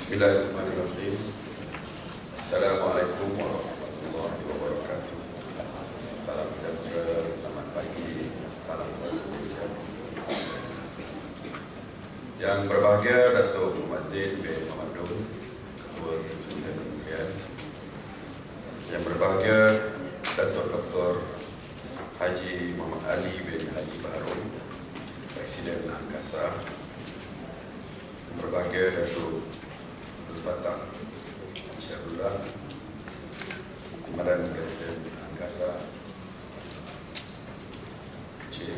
Bismillahirrahmanirrahim. Assalamualaikum warahmatullahi wabarakatuh. Salam sejahtera, selamat pagi, salam satu Malaysia. Yang berbahagia Datuk Muhammad bin Muhammad Nur, Ketua Sekuritariat Kementerian. Yang berbahagia Datuk Dr. Haji Muhammad Ali bin Haji Baharun, Presiden Angkasa. Yang berbahagia Datuk Fatah Syarullah, Komandan Presiden Angkasa, Cik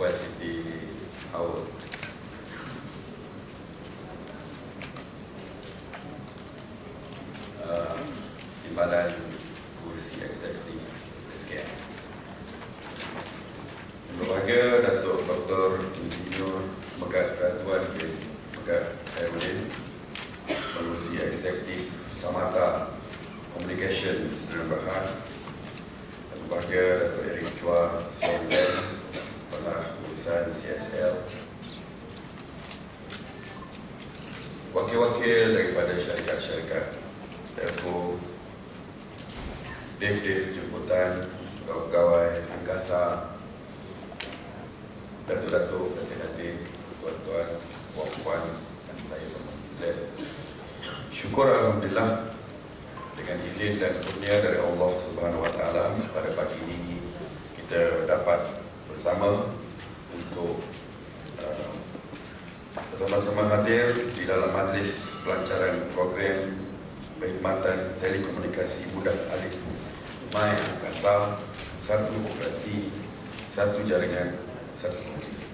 Puan Siti Awal, Timbalan Kursi Eksekutif SKM. Yang berbahagia Datuk Dr. Insinyur Megat Razwan bin Megat Khairudin, Pengurusi Eksekutif Samata Communications dan Berhad. Yang berbahagia Datuk Eric Chua Sionglen, Pengarah Urusan CSL, wakil-wakil daripada syarikat-syarikat telco, dev jemputan, pegawai angkasa, datuk-datuk, datin-datin, tuan-tuan, puan-puan, dan saya hormati sekalian. Syukur Alhamdulillah dengan izin dan kurnia dari Allah Subhanahu Wa Taala, pada pagi ini kita dapat bersama untuk bersama-sama hadir di dalam majlis pelancaran program perkhidmatan telekomunikasi mudah alih My Angkasa, satu operasi, satu jaringan, satu komunikasi.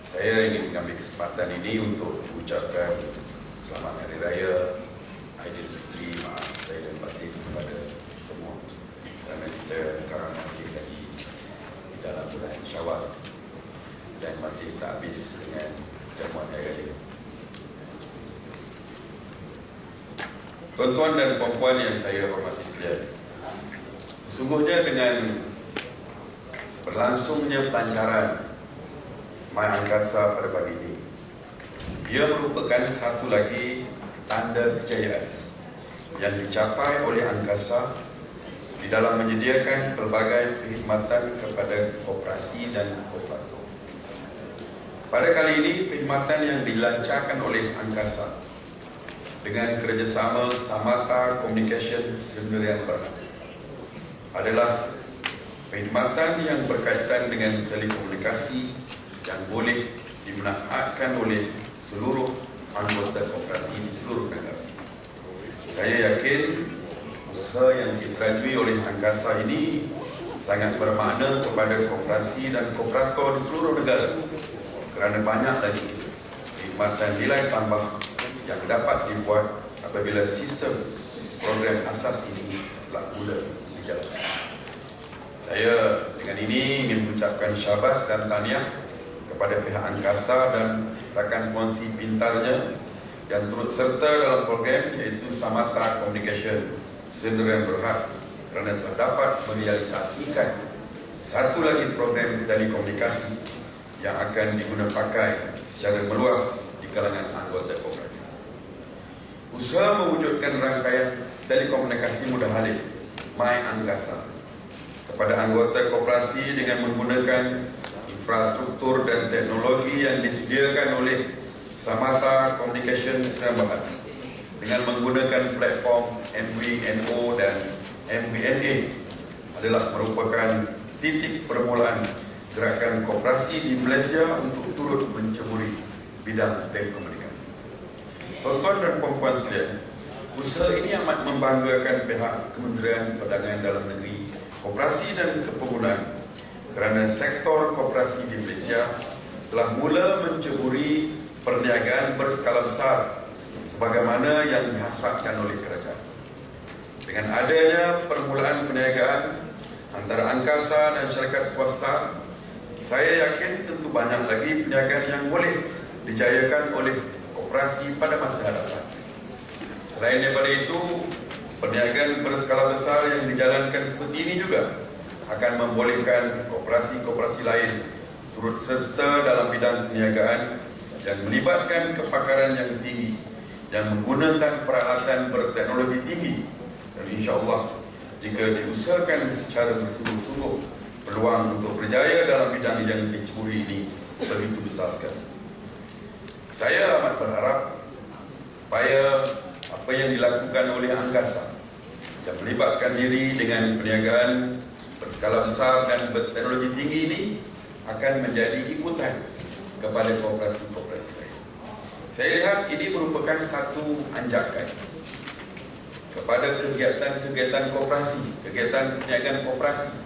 Saya ingin mengambil kesempatan ini untuk mengucapkan selamat Hari Raya Aidilfitri, maaf saya dan batin kepada semua, kerana kita sekarang masih lagi di dalam bulan Syawal dan masih tak habis dengan jamuan Hari Raya. Tuan-tuan dan puan-puan yang saya hormati sekalian, sesungguhnya dengan berlangsungnya pelancaran My Angkasa pada pagi ini, ia merupakan satu lagi tanda kejayaan yang dicapai oleh Angkasa di dalam menyediakan pelbagai perkhidmatan kepada koperasi dan operator. Pada kali ini, perkhidmatan yang dilancarkan oleh Angkasa dengan kerjasama Samata Communication Sdn Bhd adalah perkhidmatan yang berkaitan dengan telekomunikasi yang boleh dimanfaatkan oleh seluruh anggota koperasi di seluruh negara. Saya yakin usaha yang diterajui oleh Angkasa ini sangat bermakna kepada koperasi dan kooperator di seluruh negara, kerana banyak lagi perkhidmatan nilai tambah yang dapat dibuat apabila sistem program asas ini telah mula dijalankan. Saya dengan ini ingin mengucapkan syabas dan tahniah kepada pihak Angkasa dan rakan kongsi pintarnya yang turut serta dalam program, iaitu Samata Communication Sdn Bhd, kerana telah dapat merealisasikan satu lagi program telekomunikasi yang akan digunapakai secara meluas di kalangan anggota koperasi. Usaha mewujudkan rangkaian telekomunikasi mudah alih My Angkasa kepada anggota koperasi dengan menggunakan infrastruktur dan teknologi yang disediakan oleh Samata Communication Sdn Bhd dengan menggunakan platform MVNO dan MVNA adalah merupakan titik permulaan gerakan koperasi di Malaysia untuk turut menceburi bidang telekomunikasi. Tuan-tuan dan puan-puan sekalian, usaha ini amat membanggakan pihak Kementerian Perdagangan Dalam Negeri, Koperasi dan Kepenggunaan, kerana sektor koperasi di Malaysia telah mula menceburi perniagaan berskala besar sebagaimana yang dihasratkan oleh kerajaan. Dengan adanya permulaan perniagaan antara Angkasa dan syarikat swasta, saya yakin tentu banyak lagi perniagaan yang boleh dijayakan oleh koperasi pada masa hadapan. Selain daripada itu, perniagaan berskala besar yang dijalankan seperti ini juga akan membolehkan koperasi-koperasi lain turut serta dalam bidang perniagaan yang melibatkan kepakaran yang tinggi yang menggunakan peralatan berteknologi tinggi, dan insya-Allah jika diusahakan secara bersungguh-sungguh, peluang untuk berjaya dalam bidang yang diceburi ini begitu besar sekali. Saya amat berharap supaya apa yang dilakukan oleh Angkasa yang melibatkan diri dengan perniagaan berskala besar dan berteknologi tinggi ini akan menjadi ikutan kepada koperasi-koperasi lain. Saya lihat ini merupakan satu anjakan kepada kegiatan-kegiatan koperasi, kegiatan perniagaan koperasi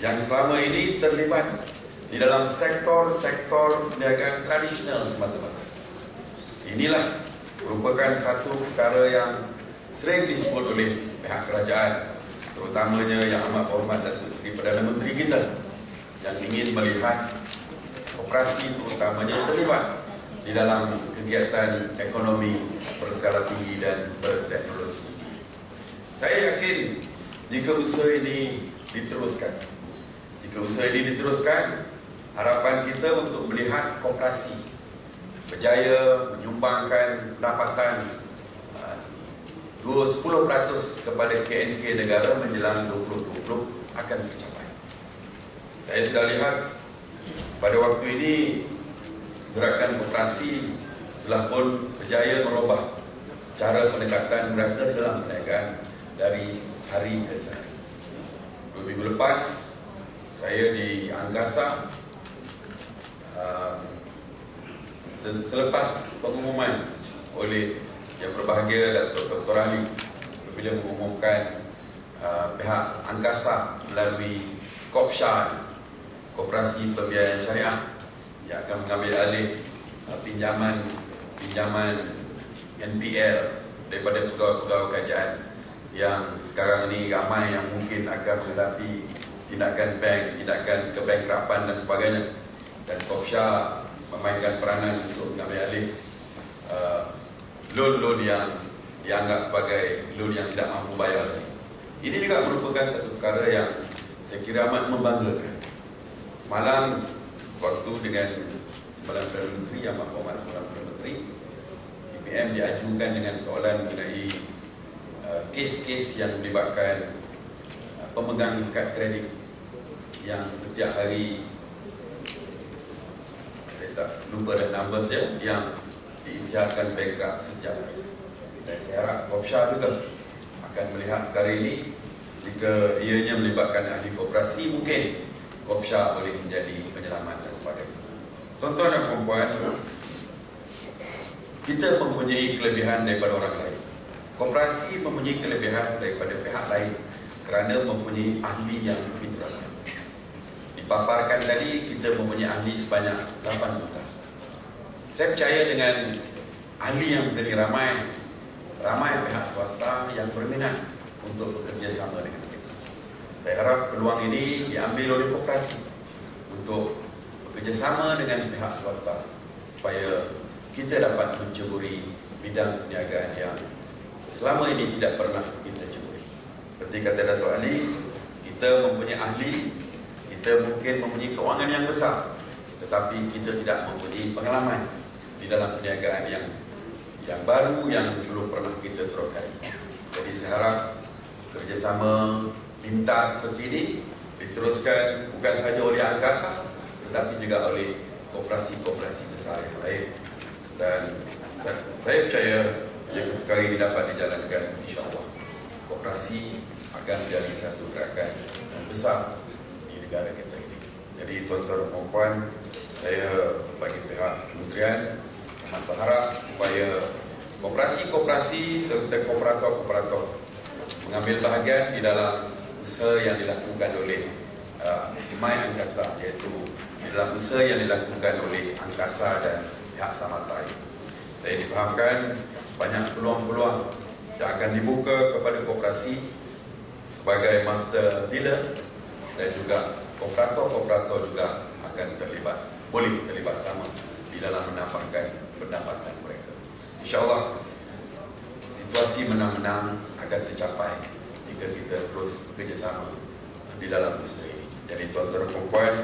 yang selama ini terlibat di dalam sektor-sektor perniagaan tradisional semata-mata. Inilah merupakan satu perkara yang sering disebut oleh pihak kerajaan, terutamanya yang amat hormat Datuk Seri Perdana Menteri kita, yang ingin melihat koperasi terutamanya terlibat di dalam kegiatan ekonomi berskala tinggi dan berteknologi tinggi. Saya yakin jika usaha ini diteruskan, harapan kita untuk melihat koperasi berjaya menyumbangkan pendapatan 10% kepada KNK negara menjelang 2020 akan tercapai. Saya sudah lihat pada waktu ini gerakan koperasi telah pun berjaya merubah cara pendekatan mereka dalam perniagaan dari hari ke hari. 2 minggu lepas saya di Angkasa, selepas pengumuman oleh Yang Berbahagia Datuk Dr. Ali bila mengumumkan pihak Angkasa melalui KOPSYA, Koperasi Pembiayaan Syariah, yang akan mengambil alih pinjaman NPL daripada pegawai-pegawai kerajaan yang sekarang ini ramai yang mungkin akan menghadapi tindakan bank, tindakan kebankrapan dan sebagainya, dan KOPSYA memainkan peranan untuk mengambil alih loan-loan yang dianggap sebagai loan yang tidak mampu bayar. Ini juga merupakan satu perkara yang saya kira amat membanggakan. Semalam waktu dengan Perdana Menteri, Amat Hormat Perdana Menteri, TPM diajukan dengan soalan mengenai kes-kes yang melibatkan pemegang kad kredit yang setiap hari, saya tak lupa dah numbers dia, yang diisytiharkan bankrupt setiap hari. Dan saya harap KOPSYA juga akan melihat perkara ini. Jika ianya melibatkan ahli koperasi, mungkin KOPSYA boleh menjadi penyelamat dan sebagainya. Tuan-tuan dan puan-puan, kita mempunyai kelebihan daripada orang lain. Koperasi mempunyai kelebihan daripada pihak lain kerana mempunyai ahli yang begitu ramai. Dipaparkan tadi, kita mempunyai ahli sebanyak 8 juta. Saya percaya dengan ahli yang menjadi ramai pihak swasta yang berminat untuk bekerja sama dengan kita. Saya harap peluang ini diambil oleh koperasi untuk bekerjasama dengan pihak swasta supaya kita dapat menceburi bidang perniagaan yang selama ini tidak pernah kita ceburi. Seperti kata Datuk Ali, kita mempunyai ahli, kita mungkin mempunyai kewangan yang besar, tetapi kita tidak mempunyai pengalaman di dalam perniagaan yang baru yang belum pernah kita terokai. Jadi saya harap kerjasama pintar seperti ini diteruskan bukan sahaja oleh Angkasa, tetapi juga oleh koperasi-koperasi besar yang lain. Dan saya percaya jika perkara ini dapat dijalankan, insya-Allah koperasi akan menjadi satu gerakan yang besar di negara kita ini. Jadi tuan-tuan dan puan-puan, saya bagi pihak kementerian amat berharap supaya koperasi-koperasi serta kooperator-kooperator mengambil bahagian di dalam usaha yang dilakukan oleh My Angkasa, iaitu di dalam usaha yang dilakukan oleh Angkasa dan pihak Samata. Saya difahamkan banyak peluang-peluang yang akan dibuka kepada koperasi sebagai master dealer, dan juga kooperator-kooperator juga akan boleh terlibat sama di dalam menambahkan pendapatan mereka. InsyaAllah situasi menang-menang akan tercapai jika kita terus bekerjasama di dalam usaha ini. Jadi tuan-tuan dan puan,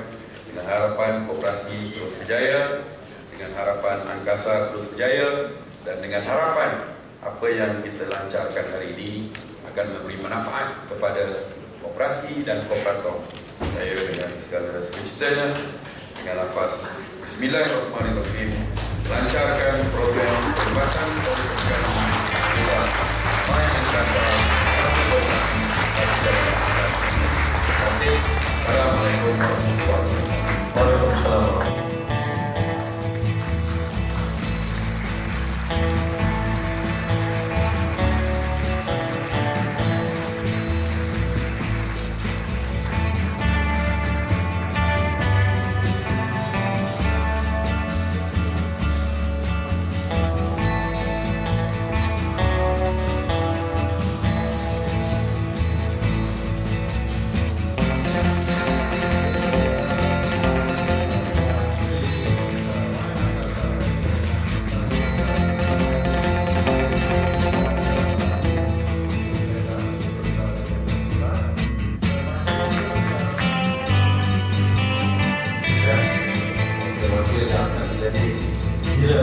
dengan harapan koperasi terus berjaya, dengan harapan Angkasa terus berjaya, Dan dengan harapan apa yang kita lancarkan hari ini akan memberi manfaat kepada koperasi dan kooperator. Saya dengan segala sukacitanya, dengan lafaz Bismillahirrahmanirrahim, lancarkan program perkhidmatan pendidikan buat My Angkasa 121. Terima kasih. Assalamualaikum warahmatullahi wabarakatuh. Yang akan menjadi gila